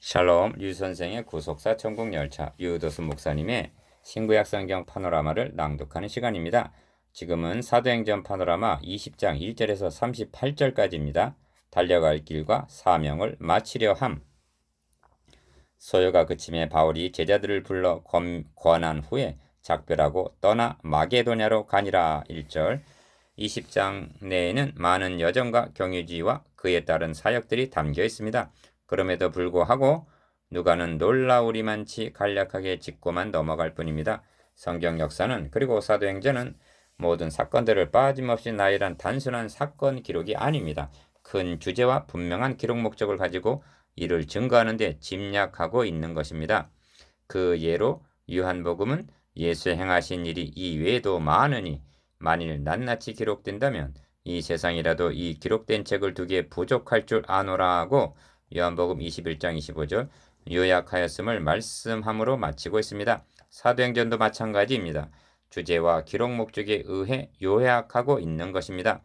샬롬 류선생의 구속사 천국열차 유도수 목사님의 신구약 성경 파노라마를 낭독하는 시간입니다. 지금은 사도행전 파노라마 20장 1절에서 38절까지입니다. 달려갈 길과 사명을 마치려 함. 소요가 그침에 바울이 제자들을 불러 권한 후에 작별하고 떠나 마게도냐로 가니라. 1절. 20장 내에는 많은 여정과 경유지와 그에 따른 사역들이 담겨 있습니다. 그럼에도 불구하고 누가는 놀라우리만치 간략하게 짚고만 넘어갈 뿐입니다. 성경 역사는 그리고 사도행전은 모든 사건들을 빠짐없이 나열한 단순한 사건 기록이 아닙니다. 큰 주제와 분명한 기록 목적을 가지고 이를 증거하는 데 집약하고 있는 것입니다. 그 예로 요한복음은 예수 행하신 일이 이외에도 많으니 만일 낱낱이 기록된다면 이 세상이라도 이 기록된 책을 두기에 부족할 줄 아노라 하고 요한복음 21장 25절 요약하였음을 말씀함으로 마치고 있습니다. 사도행전도 마찬가지입니다. 주제와 기록 목적에 의해 요약하고 있는 것입니다.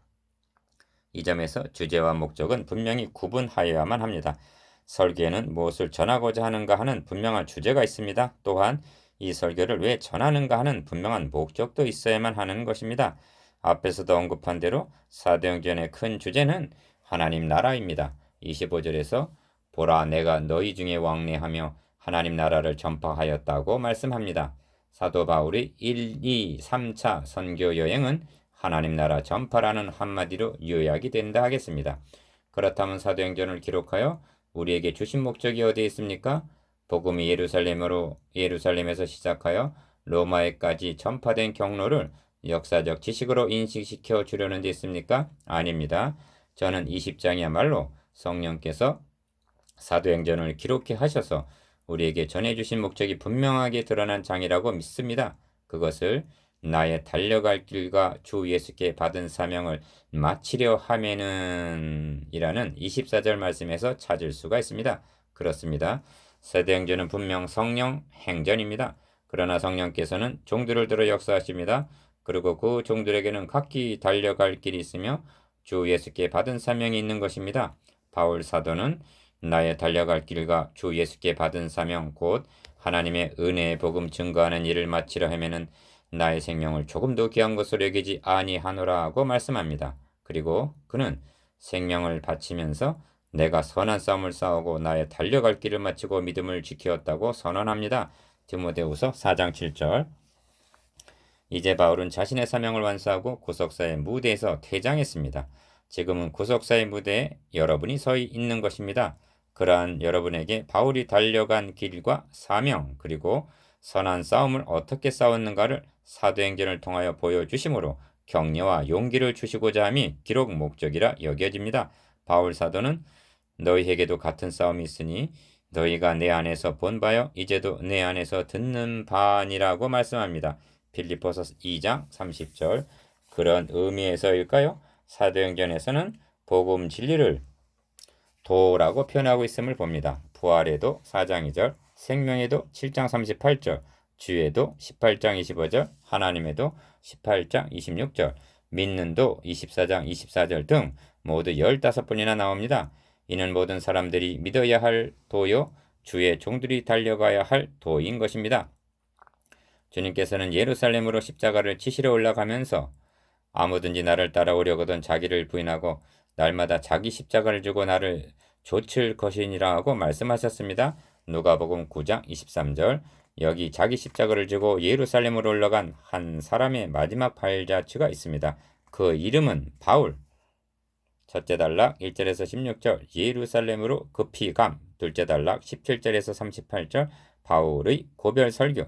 이 점에서 주제와 목적은 분명히 구분하여야만 합니다. 설교에는 무엇을 전하고자 하는가 하는 분명한 주제가 있습니다. 또한 이 설교를 왜 전하는가 하는 분명한 목적도 있어야만 하는 것입니다. 앞에서도 언급한 대로 사도행전의 큰 주제는 하나님 나라입니다. 25절에서 보라 내가 너희 중에 왕래하며 하나님 나라를 전파하였다고 말씀합니다. 사도 바울의 1, 2, 3차 선교 여행은 하나님 나라 전파라는 한마디로 요약이 된다 하겠습니다. 그렇다면 사도행전을 기록하여 우리에게 주신 목적이 어디에 있습니까? 복음이 예루살렘에서 시작하여 로마에까지 전파된 경로를 역사적 지식으로 인식시켜 주려는 데 있습니까? 아닙니다. 저는 20장이야말로 성령께서 사도행전을 기록해 하셔서 우리에게 전해주신 목적이 분명하게 드러난 장이라고 믿습니다. 그것을 나의 달려갈 길과 주 예수께 받은 사명을 마치려 하면은 이라는 24절 말씀에서 찾을 수가 있습니다. 그렇습니다. 사도행전은 분명 성령 행전입니다. 그러나 성령께서는 종들을 들어 역사하십니다. 그리고 그 종들에게는 각기 달려갈 길이 있으며 주 예수께 받은 사명이 있는 것입니다. 바울 사도는 나의 달려갈 길과 주 예수께 받은 사명 곧 하나님의 은혜의 복음 증거하는 일을 마치려 하면은 나의 생명을 조금도 귀한 것으로 여기지 아니하노라 하고 말씀합니다. 그리고 그는 생명을 바치면서 내가 선한 싸움을 싸우고 나의 달려갈 길을 마치고 믿음을 지켰다고 선언합니다. 디모데후서 4장 7절. 이제 바울은 자신의 사명을 완수하고 구속사의 무대에서 퇴장했습니다. 지금은 구속사의 무대에 여러분이 서 있는 것입니다. 그러한 여러분에게 바울이 달려간 길과 사명 그리고 선한 싸움을 어떻게 싸웠는가를 사도행전을 통하여 보여주심으로 격려와 용기를 주시고자 함이 기록 목적이라 여겨집니다. 바울 사도는 너희에게도 같은 싸움이 있으니 너희가 내 안에서 본 바요 이제도 내 안에서 듣는 바니라고 말씀합니다. 빌립보서 2장 30절. 그런 의미에서일까요? 사도행전에서는 복음 진리를 도라고 표현하고 있음을 봅니다. 부활에도 4장 2절, 생명에도 7장 38절, 주에도 18장 25절, 하나님에도 18장 26절, 믿는도 24장 24절 등 모두 15번이나 나옵니다. 이는 모든 사람들이 믿어야 할 도요, 주의 종들이 달려가야 할 도인 것입니다. 주님께서는 예루살렘으로 십자가를 지시러 올라가면서 아무든지 나를 따라오려거든 자기를 부인하고 날마다 자기 십자가를 주고 나를 좇을 것이니라 하고 말씀하셨습니다. 누가복음 9장 23절. 여기 자기 십자가를 지고 예루살렘으로 올라간 한 사람의 마지막 발자취가 있습니다. 그 이름은 바울. 첫째 단락 1절에서 16절 예루살렘으로 급히 감. 둘째 단락 17절에서 38절 바울의 고별 설교.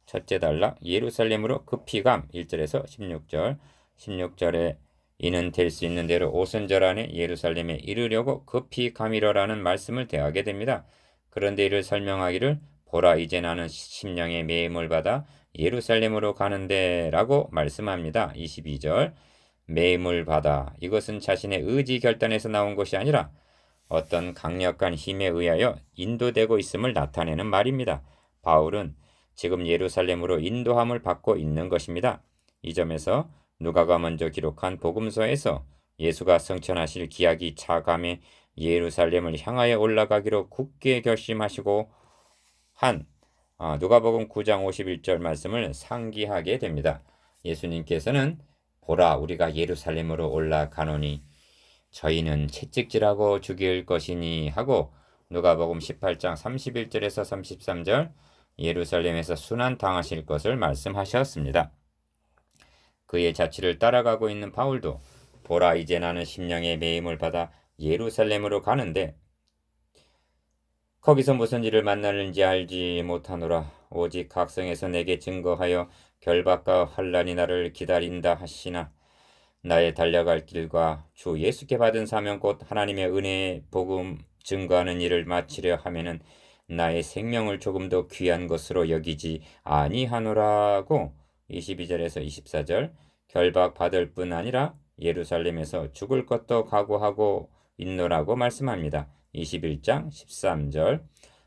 첫째 단락 예루살렘으로 급히 감. 1절에서 16절 16절에 이는 될 수 있는 대로 오순절 안에 예루살렘에 이르려고 급히 가미러라는 말씀을 대하게 됩니다. 그런데 이를 설명하기를 보라 이제 나는 심령의 매임을 받아 예루살렘으로 가는데 라고 말씀합니다. 22절 매임을 받아 이것은 자신의 의지 결단에서 나온 것이 아니라 어떤 강력한 힘에 의하여 인도되고 있음을 나타내는 말입니다. 바울은 지금 예루살렘으로 인도함을 받고 있는 것입니다. 이 점에서 누가가 먼저 기록한 복음서에서 예수가 성천하실 기약이 차감해 예루살렘을 향하여 올라가기로 굳게 결심하시고 한 누가복음 9장 51절 말씀을 상기하게 됩니다. 예수님께서는 보라 우리가 예루살렘으로 올라가노니 저희는 채찍질하고 죽일 것이니 하고 누가복음 18장 31절에서 33절 예루살렘에서 순환 당하실 것을 말씀하셨습니다. 그의 자취를 따라가고 있는 바울도 보라 이제 나는 심령의 매임을 받아 예루살렘으로 가는데 거기서 무슨 일을 만나는지 알지 못하노라. 오직 각성에서 내게 증거하여 결박과 환난이 나를 기다린다 하시나 나의 달려갈 길과 주 예수께 받은 사명 곧 하나님의 은혜의 복음 증거하는 일을 마치려 하면은 나의 생명을 조금 더 귀한 것으로 여기지 아니하노라고 22절에서 24절 결박 받을 뿐 아니라 예루살렘에서 죽을 것도 각오하고 있노라고 말씀합니다. 21장 13절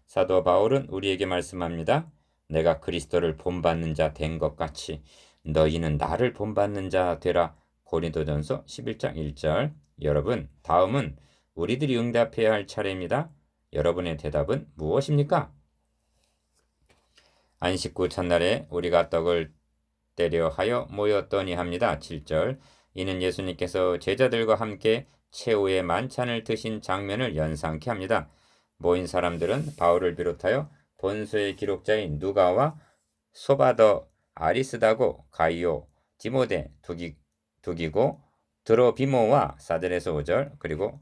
사도 바울은 우리에게 말씀합니다. 내가 그리스도를 본받는 자 된 것 같이 너희는 나를 본받는 자 되라. 고린도전서 11장 1절. 여러분, 다음은 우리들이 응답해야 할 차례입니다. 여러분의 대답은 무엇입니까? 안식구 첫날에 우리가 떡을 떼려 하여 모였더니 합니다. 7절. 이는 예수님께서 제자들과 함께 최후의 만찬을 드신 장면을 연상케 합니다. 모인 사람들은 바울을 비롯하여 본서의 기록자인 누가와 소바더, 아리스다고, 가이오, 디모데, 두기고, 드로비모와 사들에서 5절 그리고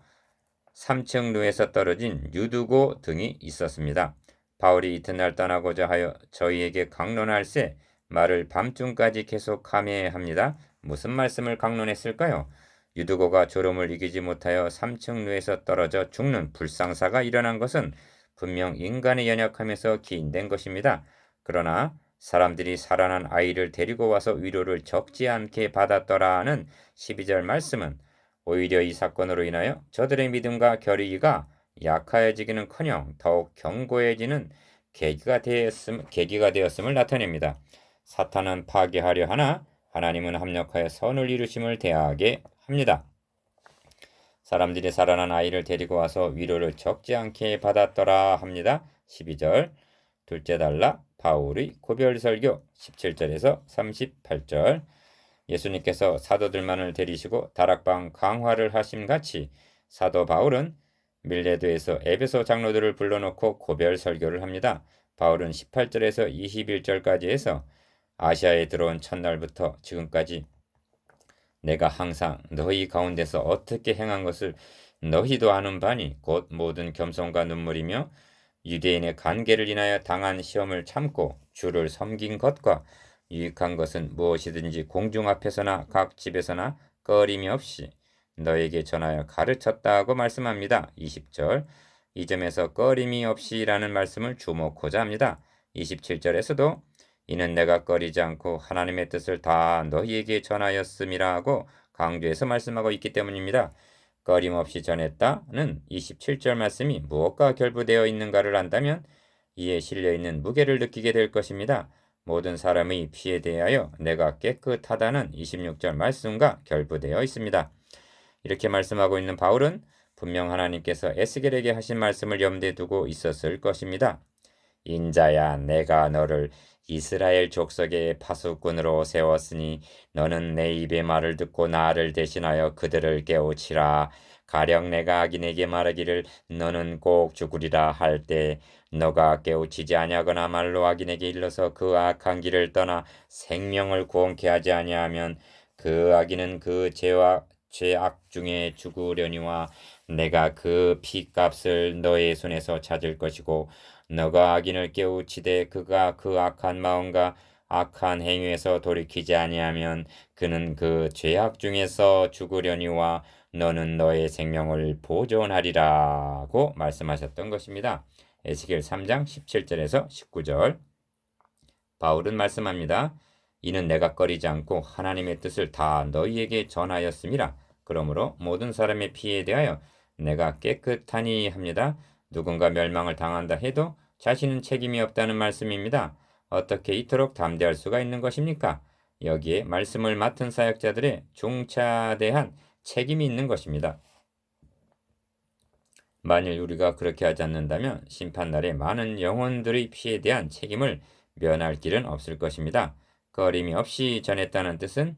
3층 루에서 떨어진 유두고 등이 있었습니다. 바울이 이튿날 떠나고자 하여 저희에게 강론할새 말을 밤중까지 계속하며 합니다. 무슨 말씀을 강론했을까요? 유두고가 졸음을 이기지 못하여 3층 루에서 떨어져 죽는 불상사가 일어난 것은 분명 인간의 연약함에서 기인된 것입니다. 그러나 사람들이 살아난 아이를 데리고 와서 위로를 적지 않게 받았더라는 12절 말씀은 오히려 이 사건으로 인하여 저들의 믿음과 결의가 약해지기는커녕 더욱 견고해지는 계기가 되었음을 나타냅니다. 사탄은 파괴하려 하나 하나님은 합력하여 선을 이루심을 대하게 합니다. 사람들이 살아난 아이를 데리고 와서 위로를 적지 않게 받았더라 합니다. 12절 둘째 달라 바울의 고별설교 17절에서 38절 예수님께서 사도들만을 데리시고 다락방 강화를 하심같이 사도 바울은 밀레도에서 에베소 장로들을 불러놓고 고별설교를 합니다. 바울은 18절에서 21절까지 해서 아시아에 들어온 첫날부터 지금까지 내가 항상 너희 가운데서 어떻게 행한 것을 너희도 아는 바니 곧 모든 겸손과 눈물이며 유대인의 관계를 인하여 당한 시험을 참고 주를 섬긴 것과 유익한 것은 무엇이든지 공중 앞에서나 각 집에서나 꺼림이 없이 너에게 전하여 가르쳤다고 말씀합니다. 20절 이 점에서 꺼림이 없이라는 말씀을 주목하자 합니다. 27절에서도 이는 내가 꺼리지 않고 하나님의 뜻을 다 너희에게 전하였음이라고 강조해서 말씀하고 있기 때문입니다. 꺼림없이 전했다는 27절 말씀이 무엇과 결부되어 있는가를 안다면 이에 실려있는 무게를 느끼게 될 것입니다. 모든 사람의 피에 대하여 내가 깨끗하다는 26절 말씀과 결부되어 있습니다. 이렇게 말씀하고 있는 바울은 분명 하나님께서 에스겔에게 하신 말씀을 염두에 두고 있었을 것입니다. 인자야 내가 너를 이스라엘 족속의 파수꾼으로 세웠으니 너는 내 입의 말을 듣고 나를 대신하여 그들을 깨우치라. 가령 내가 악인에게 말하기를 너는 꼭 죽으리라 할 때 너가 깨우치지 아니하거나 말로 악인에게 일러서 그 악한 길을 떠나 생명을 구원케 하지 아니하면 그 악인은 그 죄악 중에 죽으려니와 내가 그 피값을 너의 손에서 찾을 것이고 너가 악인을 깨우치되 그가 그 악한 마음과 악한 행위에서 돌이키지 아니하면 그는 그 죄악 중에서 죽으려니와 너는 너의 생명을 보존하리라고 말씀하셨던 것입니다. 에스겔 3장 17절에서 19절 바울은 말씀합니다. 이는 내가 꺼리지 않고 하나님의 뜻을 다 너희에게 전하였음이라. 그러므로 모든 사람의 피에 대하여 내가 깨끗하니 합니다. 누군가 멸망을 당한다 해도 자신은 책임이 없다는 말씀입니다. 어떻게 이토록 담대할 수가 있는 것입니까? 여기에 말씀을 맡은 사역자들의 중차대한 책임이 있는 것입니다. 만일 우리가 그렇게 하지 않는다면 심판날에 많은 영혼들의 피해에 대한 책임을 면할 길은 없을 것입니다. 꺼림이 없이 전했다는 뜻은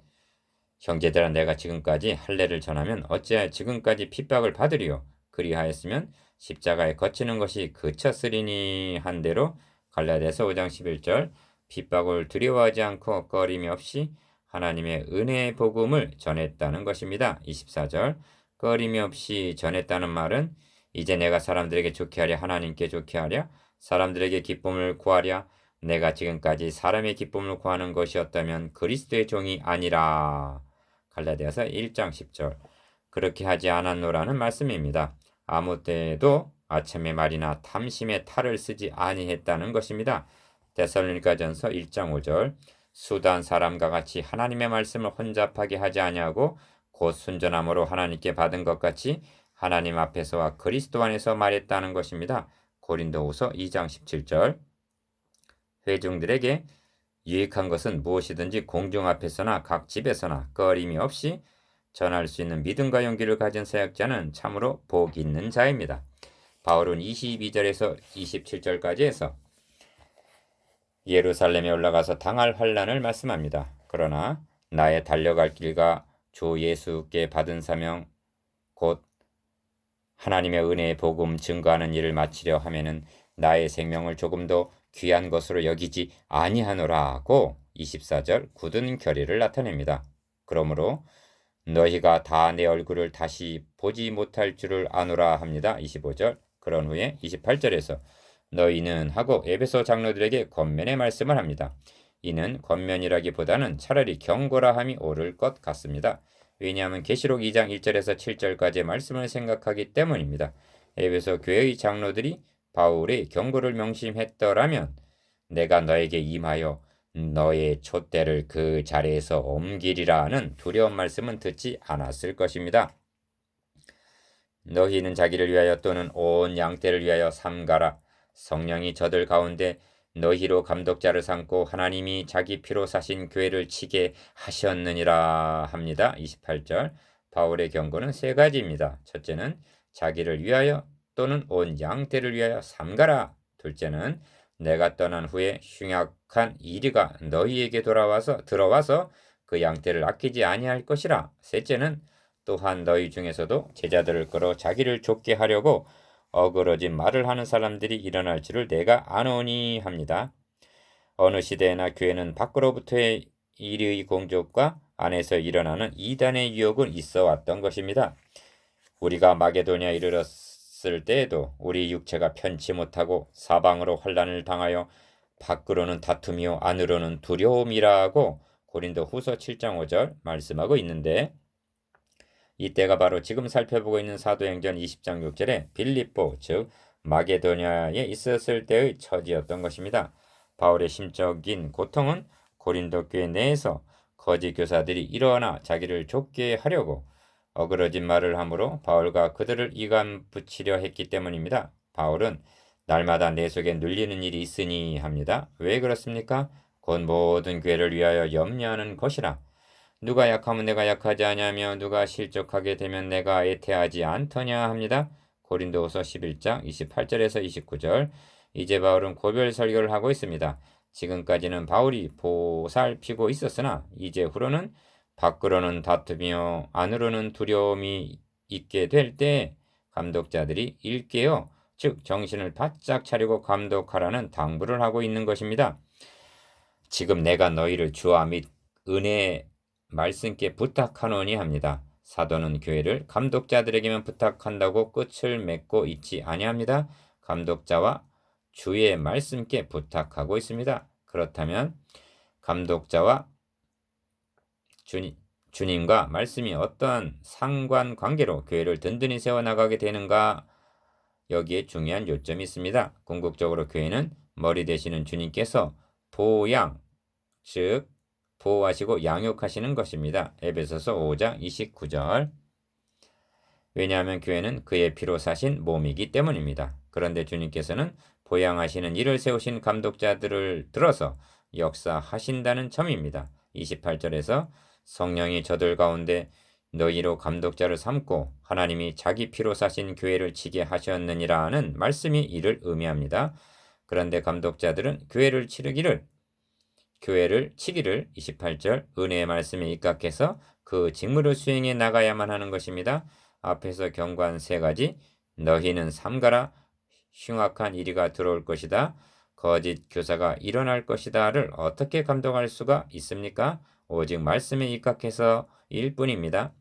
형제들아 내가 지금까지 할례를 전하면 어찌하여 지금까지 핍박을 받으리요. 그리하였으면 십자가에 거치는 것이 그쳤으리니 한 대로 갈라디아서 5장 11절 핍박을 두려워하지 않고 꺼림이 없이 하나님의 은혜의 복음을 전했다는 것입니다. 24절 꺼림이 없이 전했다는 말은 이제 내가 사람들에게 좋게 하랴 하나님께 좋게 하랴 사람들에게 기쁨을 구하랴 내가 지금까지 사람의 기쁨을 구하는 것이었다면 그리스도의 종이 아니라. 갈라디아서 1장 10절 그렇게 하지 않았노라는 말씀입니다. 아무 때에도 아첨의 말이나 탐심의 탈을 쓰지 아니했다는 것입니다. 데살로니가전서 1장 5절 수단 사람과 같이 하나님의 말씀을 혼잡하게 하지 아니하고 곧 순전함으로 하나님께 받은 것 같이 하나님 앞에서와 그리스도 안에서 말했다는 것입니다. 고린도후서 2장 17절 회중들에게 유익한 것은 무엇이든지 공중 앞에서나 각 집에서나 꺼림이 없이 전할 수 있는 믿음과 용기를 가진 사역자는 참으로 복 있는 자입니다. 바울은 22절에서 27절까지 해서 예루살렘에 올라가서 당할 환난을 말씀합니다. 그러나 나의 달려갈 길과 주 예수께 받은 사명 곧 하나님의 은혜의 복음 증거하는 일을 마치려 하면은 나의 생명을 조금도 귀한 것으로 여기지 아니하노라고 24절 굳은 결의를 나타냅니다. 그러므로 너희가 다 내 얼굴을 다시 보지 못할 줄을 아노라 합니다. 25절 그런 후에 28절에서 너희는 하고 에베소 장로들에게 권면의 말씀을 합니다. 이는 권면이라기보다는 차라리 경고라 함이 옳을 것 같습니다. 왜냐하면 계시록 2장 1절에서 7절까지의 말씀을 생각하기 때문입니다. 에베소 교회의 장로들이 바울의 경고를 명심했더라면 내가 너에게 임하여 너의 촛대를 그 자리에서 옮기리라는 두려운 말씀은 듣지 않았을 것입니다. 너희는 자기를 위하여 또는 온 양떼를 위하여 삼가라. 성령이 저들 가운데 너희로 감독자를 삼고 하나님이 자기 피로 사신 교회를 치게 하셨느니라 합니다. 28절 바울의 경고는 세 가지입니다. 첫째는 자기를 위하여 또는 온 양떼를 위하여 삼가라. 둘째는 내가 떠난 후에 흉악한 이리가 너희에게 들어와서 그 양떼를 아끼지 아니할 것이라. 셋째는 또한 너희 중에서도 제자들을 끌어 자기를 좁게 하려고 어그러진 말을 하는 사람들이 일어날 줄을 내가 아노니 합니다. 어느 시대나 교회는 밖으로부터의 일의 공적과 안에서 일어나는 이단의 유혹은 있어 왔던 것입니다. 우리가 마게도냐에 이르렀을 때에도 우리 육체가 편치 못하고 사방으로 환난을 당하여 밖으로는 다툼이요 안으로는 두려움이라고 고린도 후서 7장 5절 말씀하고 있는데 이때가 바로 지금 살펴보고 있는 사도행전 20장 6절에 빌립보 즉 마게도냐에 있었을 때의 처지였던 것입니다. 바울의 심적인 고통은 고린도 교회 내에서 거짓 교사들이 일어나 자기를 좁게 하려고 어그러진 말을 함으로 바울과 그들을 이간 붙이려 했기 때문입니다. 바울은 날마다 내 속에 눌리는 일이 있으니 합니다. 왜 그렇습니까? 곧 모든 교회를 위하여 염려하는 것이라. 누가 약하면 내가 약하지 아니하며 누가 실족하게 되면 내가 애태하지 않더냐 합니다. 고린도후서 11장 28절에서 29절 이제 바울은 고별 설교를 하고 있습니다. 지금까지는 바울이 보살피고 있었으나 이제 후로는 밖으로는 다투며 안으로는 두려움이 있게 될 때 감독자들이 일깨어 즉 정신을 바짝 차리고 감독하라는 당부를 하고 있는 것입니다. 지금 내가 너희를 주와 및 은혜 말씀께 부탁하노니 합니다. 사도는 교회를 감독자들에게만 부탁한다고 끝을 맺고 있지 아니합니다. 감독자와 주의 말씀께 부탁하고 있습니다. 그렇다면 감독자와 주님과 말씀이 어떠한 상관관계로 교회를 든든히 세워나가게 되는가 여기에 중요한 요점이 있습니다. 궁극적으로 교회는 머리 되시는 주님께서 보양 즉 보호하시고 양육하시는 것입니다. 에베소서 5장 29절 왜냐하면 교회는 그의 피로 사신 몸이기 때문입니다. 그런데 주님께서는 보양하시는 일을 세우신 감독자들을 들어서 역사하신다는 점입니다. 28절에서 성령이 저들 가운데 너희로 감독자를 삼고 하나님이 자기 피로 사신 교회를 치게 하셨느니라는 말씀이 이를 의미합니다. 그런데 감독자들은 교회를 치기를 28절 은혜의 말씀에 입각해서 그 직무를 수행해 나가야만 하는 것입니다. 앞에서 경고한 세 가지, 너희는 삼가라, 흉악한 이리가 들어올 것이다, 거짓 교사가 일어날 것이다를 어떻게 감독할 수가 있습니까? 오직 말씀에 입각해서 일 뿐입니다.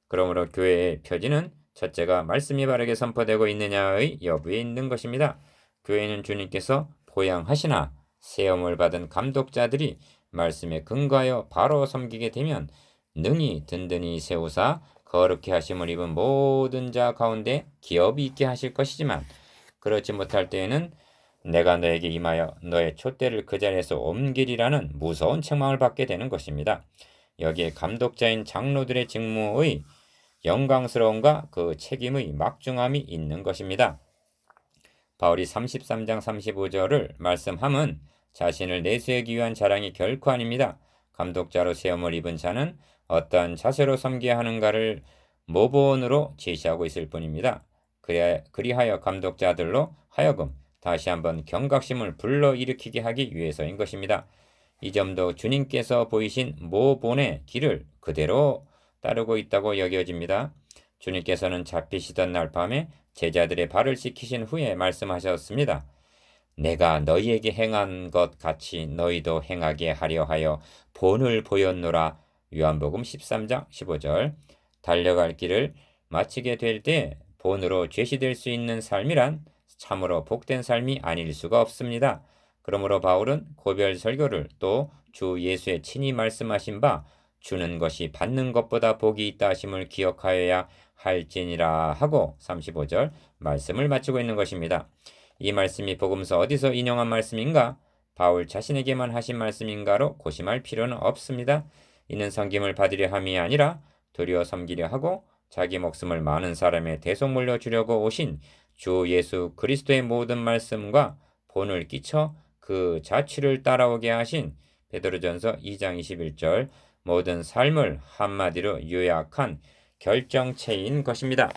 그러므로 교회의 표지는 첫째가 말씀이 바르게 선포되고 있느냐의 여부에 있는 것입니다. 교회는 주님께서 보양하시나 세움을 받은 감독자들이 말씀에 근거하여 바로 섬기게 되면 능히 든든히 세우사 거룩히 하심을 입은 모든 자 가운데 기업이 있게 하실 것이지만 그렇지 못할 때에는 내가 너에게 임하여 너의 촛대를 그 자리에서 옮기리라는 무서운 책망을 받게 되는 것입니다. 여기에 감독자인 장로들의 직무의 영광스러움과 그 책임의 막중함이 있는 것입니다. 바울이 33장 35절을 말씀함은 자신을 내세우기 위한 자랑이 결코 아닙니다. 감독자로 세움을 입은 자는 어떠한 자세로 섬겨야 하는가를 모본으로 제시하고 있을 뿐입니다. 그리하여 감독자들로 하여금 다시 한번 경각심을 불러일으키게 하기 위해서인 것입니다. 이 점도 주님께서 보이신 모본의 길을 그대로 따르고 있다고 여겨집니다. 주님께서는 잡히시던 날 밤에 제자들의 발을 씻기신 후에 말씀하셨습니다. 내가 너희에게 행한 것 같이 너희도 행하게 하려 하여 본을 보였노라. 요한복음 13장 15절. 달려갈 길을 마치게 될 때 본으로 제시될 수 있는 삶이란 참으로 복된 삶이 아닐 수가 없습니다. 그러므로 바울은 고별 설교를 또 주 예수의 친히 말씀하신 바 주는 것이 받는 것보다 복이 있다 하심을 기억하여야 할지니라 하고 35절 말씀을 마치고 있는 것입니다. 이 말씀이 복음서 어디서 인용한 말씀인가? 바울 자신에게만 하신 말씀인가로 고심할 필요는 없습니다. 이는 섬김을 받으려 함이 아니라 도리어 섬기려 하고 자기 목숨을 많은 사람의 대속물로 주려고 오신 주 예수 그리스도의 모든 말씀과 본을 끼쳐 그 자취를 따라오게 하신 베드로전서 2장 21절 모든 삶을 한마디로 요약한 결정체인 것입니다.